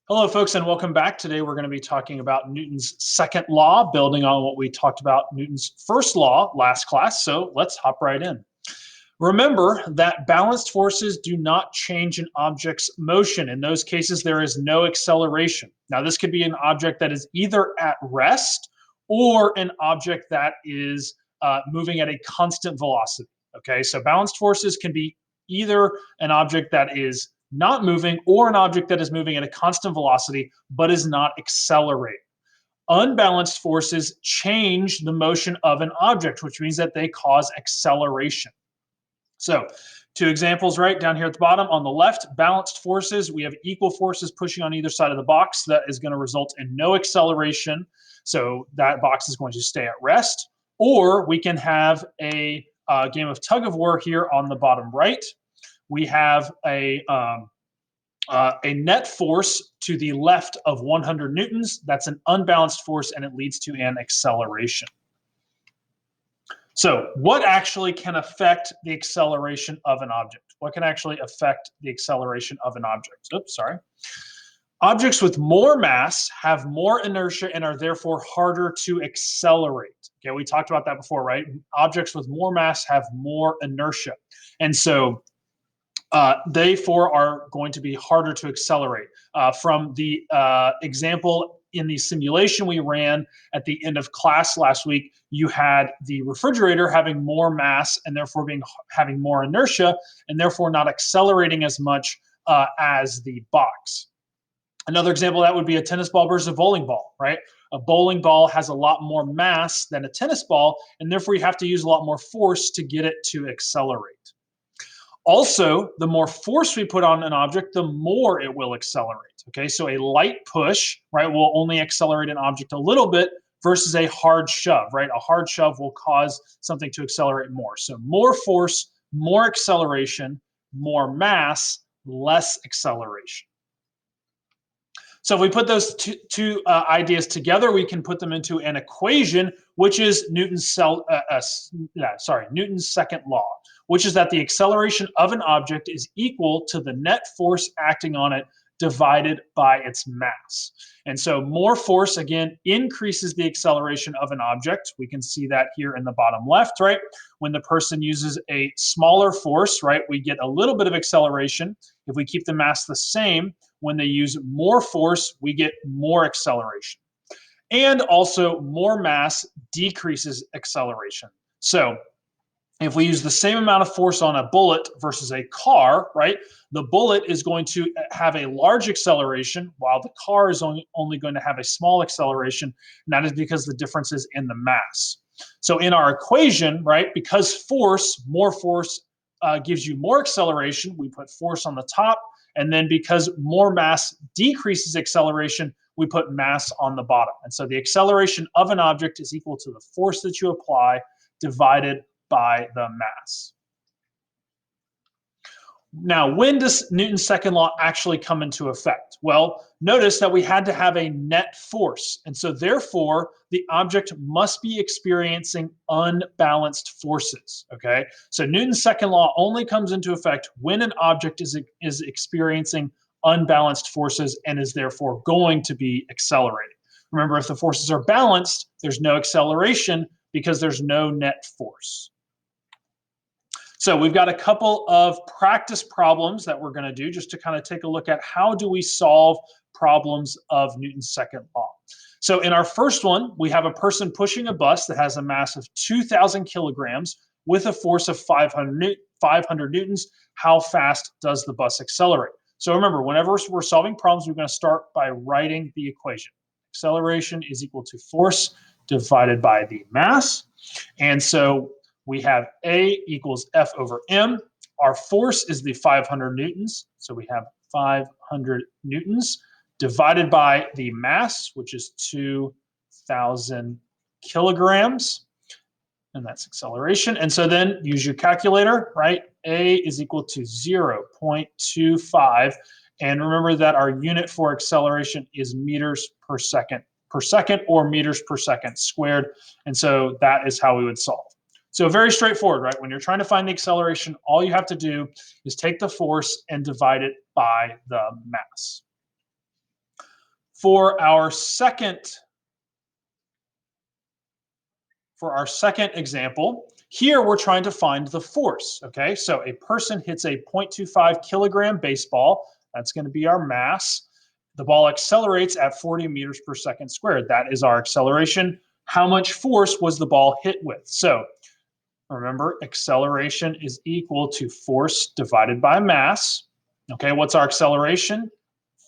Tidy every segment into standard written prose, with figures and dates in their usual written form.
Hello, folks, and welcome back. Today we're going to be talking about Newton's second law, building on what we talked about Newton's first law last class. So let's hop right in. Remember that balanced forces do not change an object's motion. In those cases, there is no acceleration. Now, this could be an object that is either at rest or an object that is moving at a constant velocity. Okay, so balanced forces can be either an object that is not moving or an object that is moving at a constant velocity but is not accelerating. Unbalanced forces change the motion of an object, which means that they cause acceleration. So, two examples right down here at the bottom. On the left, balanced forces. We have equal forces pushing on either side of the box. That is going to result in no acceleration. So that box is going to stay at rest. Or we can have a game of tug of war here on the bottom right. We have a net force to the left of 100 newtons. That's an unbalanced force, and it leads to an acceleration. So what actually can affect the acceleration of an object? What can actually affect the acceleration of an object? Oops, sorry. Objects with more mass have more inertia and are therefore harder to accelerate. Okay, we talked about that before, right? Objects with more mass have more inertia. And so therefore are going to be harder to accelerate. From the example in the simulation we ran at the end of class last week, you had the refrigerator having more mass and therefore having more inertia and therefore not accelerating as much as the box. Another example of that would be a tennis ball versus a bowling ball, right? A bowling ball has a lot more mass than a tennis ball, and therefore you have to use a lot more force to get it to accelerate. Also, the more force we put on an object, the more it will accelerate. Okay, so a light push, right, will only accelerate an object a little bit versus a hard shove, right? A hard shove will cause something to accelerate more. So more force, more acceleration, more mass, less acceleration. So if we put those two ideas together, we can put them into an equation, which is Newton's second law, which is that the acceleration of an object is equal to the net force acting on it divided by its mass. And so more force, again, increases the acceleration of an object. We can see that here in the bottom left, right? When the person uses a smaller force, right, we get a little bit of acceleration. If we keep the mass the same, when they use more force, we get more acceleration. And also more mass decreases acceleration. So if we use the same amount of force on a bullet versus a car, right, the bullet is going to have a large acceleration while the car is only going to have a small acceleration, and that is because the difference is in the mass. So in our equation, right, because more force gives you more acceleration, we put force on the top, and then because more mass decreases acceleration, we put mass on the bottom. And so the acceleration of an object is equal to the force that you apply divided by the mass. Now, when does Newton's second law actually come into effect? Well, notice that we had to have a net force, and so therefore the object must be experiencing unbalanced forces, okay? So Newton's second law only comes into effect when an object is experiencing unbalanced forces and is therefore going to be accelerating. Remember, if the forces are balanced, there's no acceleration because there's no net force. So we've got a couple of practice problems that we're going to do just to kind of take a look at how do we solve problems of Newton's second law. So in our first one, we have a person pushing a bus that has a mass of 2,000 kilograms with a force of 500 newtons. How fast does the bus accelerate? So remember, whenever we're solving problems, we're going to start by writing the equation. Acceleration is equal to force divided by the mass. And so we have A equals F over M. Our force is the 500 newtons. So we have 500 newtons divided by the mass, which is 2,000 kilograms. And that's acceleration. And so then use your calculator, right? A is equal to 0.25. And remember that our unit for acceleration is meters per second or meters per second squared. And so that is how we would solve. So very straightforward, right? When you're trying to find the acceleration, all you have to do is take the force and divide it by the mass. For our second example, here we're trying to find the force, okay? So a person hits a 0.25 kilogram baseball. That's going to be our mass. The ball accelerates at 40 meters per second squared. That is our acceleration. How much force was the ball hit with? So remember, acceleration is equal to force divided by mass. Okay, what's our acceleration?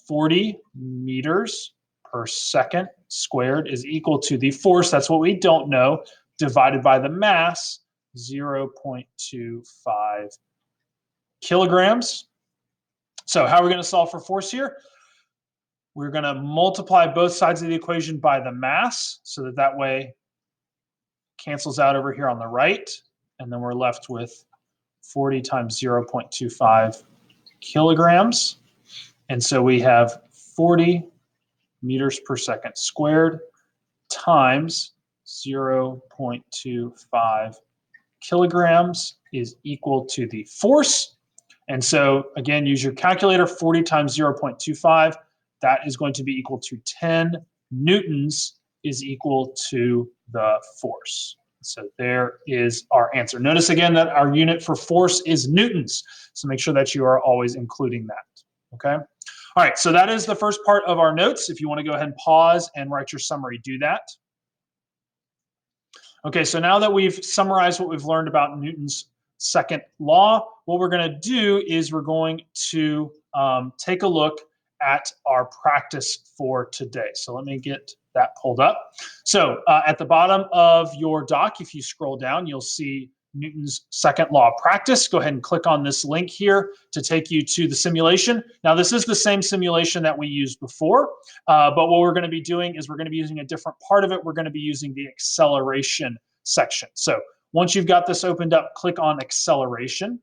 40 meters per second squared is equal to the force, that's what we don't know, divided by the mass, 0.25 kilograms. So how are we going to solve for force here? We're going to multiply both sides of the equation by the mass, so that way cancels out over here on the right, and then we're left with 40 times 0.25 kilograms. And so we have 40 meters per second squared times 0.25 kilograms is equal to the force. And so again, use your calculator, 40 times 0.25, that is going to be equal to 10 newtons is equal to the force. So there is our answer. Notice again that our unit for force is newtons. So make sure that you are always including that, okay? All right, so that is the first part of our notes. If you want to go ahead and pause and write your summary, do that. Okay, so now that we've summarized what we've learned about Newton's second law, what we're going to do is we're going to take a look at our practice for today. So let me get that pulled up. So at the bottom of your doc, if you scroll down, you'll see Newton's second law of practice. Go ahead and click on this link here to take you to the simulation. Now, this is the same simulation that we used before, but what we're going to be doing is we're going to be using a different part of it. We're going to be using the acceleration section. So once you've got this opened up, click on acceleration.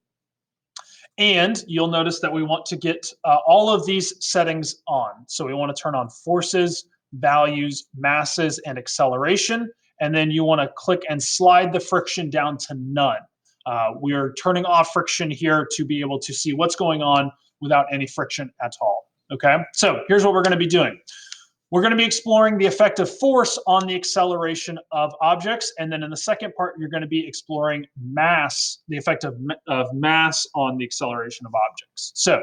And you'll notice that we want to get all of these settings on. So we want to turn on forces, values, masses, and acceleration. And then you want to click and slide the friction down to none. We are turning off friction here to be able to see what's going on without any friction at all. Okay, so here's what we're going to be doing. We're going to be exploring the effect of force on the acceleration of objects. And then in the second part, you're going to be exploring mass, the effect of mass on the acceleration of objects. So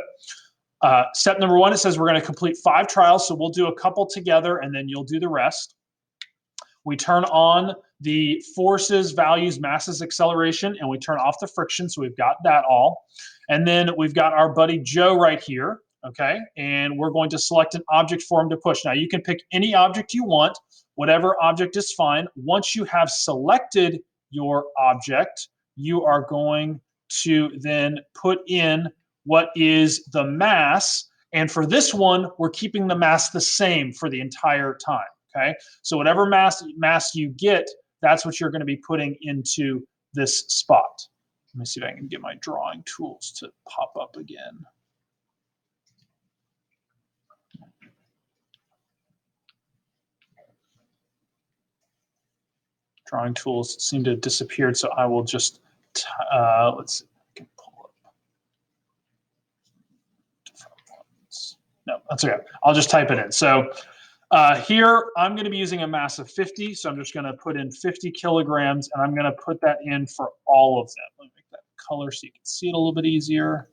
step number one, it says we're going to complete 5 trials. So we'll do a couple together and then you'll do the rest. We turn on the forces, values, masses, acceleration, and we turn off the friction. So we've got that all. And then we've got our buddy Joe right here. Okay, and we're going to select an object for him to push. Now you can pick any object you want, whatever object is fine. Once you have selected your object, you are going to then put in what is the mass. And for this one, we're keeping the mass the same for the entire time. Okay, so whatever mass you get, that's what you're going to be putting into this spot. Let me see if I can get my drawing tools to pop up again. Drawing tools seem to have disappeared, so I will just, let's see if I can pull up different ones. No, that's okay. I'll just type it in. So here, I'm going to be using a mass of 50, so I'm just going to put in 50 kilograms, and I'm going to put that in for all of them. Let me make that color so you can see it a little bit easier.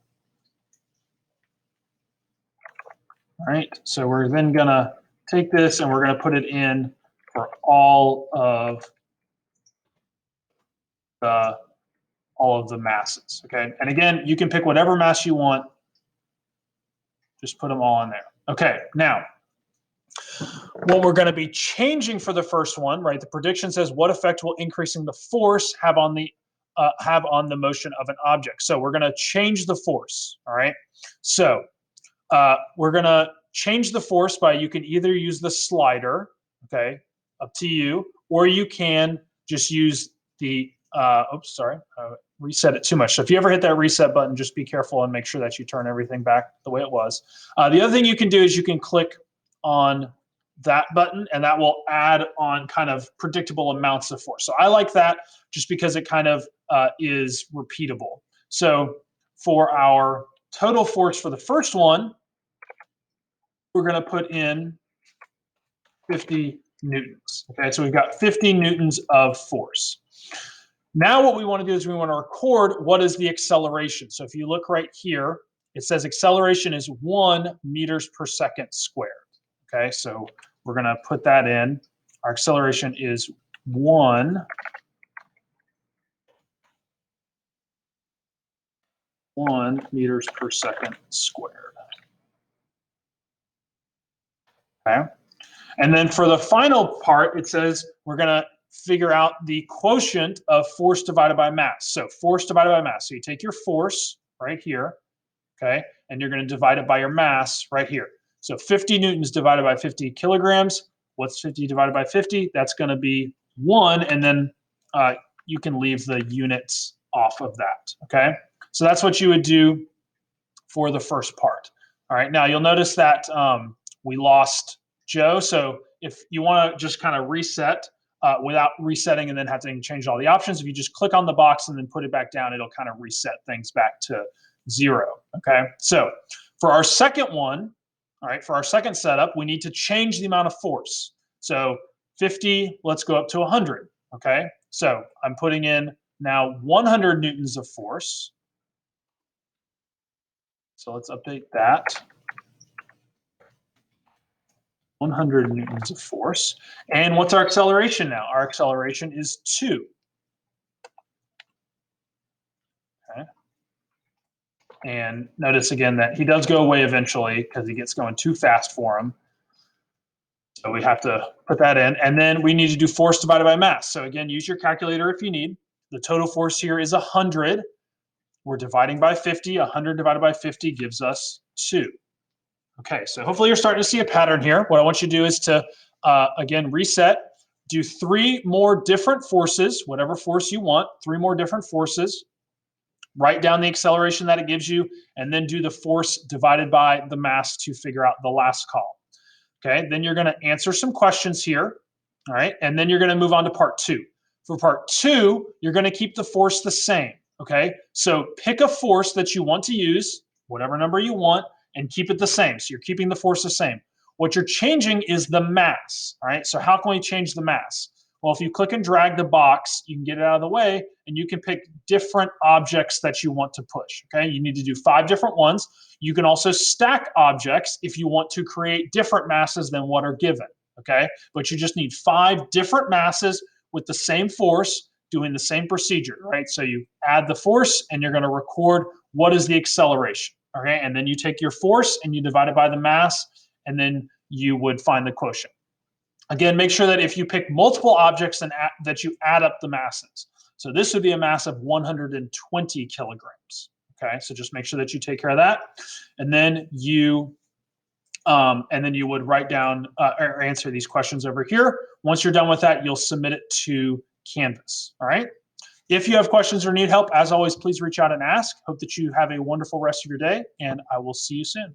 All right, so we're then going to take this, and we're going to put it in for all of the masses, okay? And again, you can pick whatever mass you want. Just put them all in there. Okay, now, what we're going to be changing for the first one, right? The prediction says, what effect will increasing the force have on the motion of an object? So we're going to change the force, all right? So we're going to change the force by, you can either use the slider, okay, up to you, or you can just use the, reset it too much. So if you ever hit that reset button, just be careful and make sure that you turn everything back the way it was. The other thing you can do is you can click on that button and that will add on kind of predictable amounts of force. So I like that just because it kind of is repeatable. So for our total force for the first one, we're going to put in 50 newtons. Okay, so we've got 50 newtons of force. Now what we want to do is we want to record what is the acceleration. So if you look right here, it says acceleration is 1 meters per second squared. Okay, so we're going to put that in. Our acceleration is 1 meters per second squared. Okay. And then for the final part, it says we're going to figure out the quotient of force divided by mass. So force divided by mass. So you take your force right here, okay, and you're going to divide it by your mass right here. So 50 newtons divided by 50 kilograms. What's 50 divided by 50? That's going to be 1, and then you can leave the units off of that, okay? So that's what you would do for the first part. All right, now you'll notice that we lost Joe. So if you want to just kind of reset without resetting and then having to change all the options, if you just click on the box and then put it back down, it'll kind of reset things back to 0. Okay, so for our second one, all right, for our second setup, we need to change the amount of force. So 50, let's go up to 100. Okay, so I'm putting in now 100 newtons of force. So let's update that. 100 newtons of force. And what's our acceleration now? Our acceleration is 2. Okay. And notice again that he does go away eventually because he gets going too fast for him. So we have to put that in. And then we need to do force divided by mass. So again, use your calculator if you need. The total force here is 100. We're dividing by 50. 100 divided by 50 gives us 2. Okay, so hopefully you're starting to see a pattern here. What I want you to do is to, again, reset, do 3 more different forces, whatever force you want, 3 more different forces, write down the acceleration that it gives you, and then do the force divided by the mass to figure out the last column. Okay, then you're going to answer some questions here, all right, and then you're going to move on to part 2. For part 2, you're going to keep the force the same, okay? So pick a force that you want to use, whatever number you want, and keep it the same. So you're keeping the force the same. What you're changing is the mass, all right? So how can we change the mass? Well, if you click and drag the box, you can get it out of the way, and you can pick different objects that you want to push, okay? You need to do 5 different ones. You can also stack objects if you want to create different masses than what are given, okay? But you just need 5 different masses with the same force doing the same procedure, right? So you add the force, and you're going to record what is the acceleration. Okay, and then you take your force and you divide it by the mass, and then you would find the quotient. Again, make sure that if you pick multiple objects, then that you add up the masses. So this would be a mass of 120 kilograms. Okay, so just make sure that you take care of that, and then you would write down or answer these questions over here. Once you're done with that, you'll submit it to Canvas. All right. If you have questions or need help, as always, please reach out and ask. Hope that you have a wonderful rest of your day, and I will see you soon.